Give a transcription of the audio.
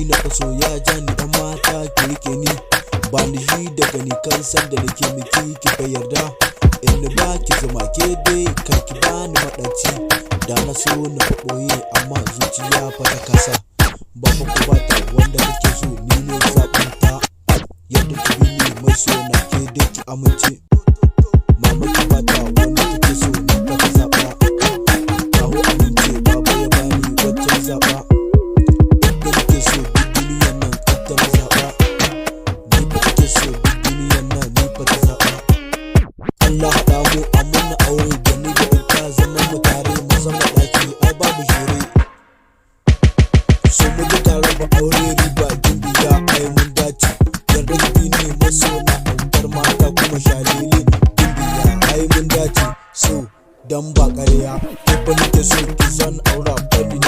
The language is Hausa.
na faso ya jani dan mata ki rike ni ba ni shi daga ni kan san da nake miki ki fa yarda in ba ki zama ke dai kar ki bani maɗaci da na so na ɓoye amma zuciya fa ta kasa ba ku bata wanda kake so ni ne zaɓin ta yadda ki bi ni mai so na ke dai ki amince mama ki bata wanda kake so ni fa ta zaɓa kawo amince baba ya bani wacce zaɓa yadda nake so duk duniyan nan ita na zaɓa ni fa kake so duk duniyan nan ni fa ta zaɓa Allah haɗa mu amma na aure da ni da ita zaman mu tare mu zama ɗaki ai babu shure so mu ji tare ba aure riba gimbiya ai mun dace yarda ki ne maso na autar mata kuma shalili gimbiya ai mun dace so dan ba ƙarya ki fa nake so ki zan aura bani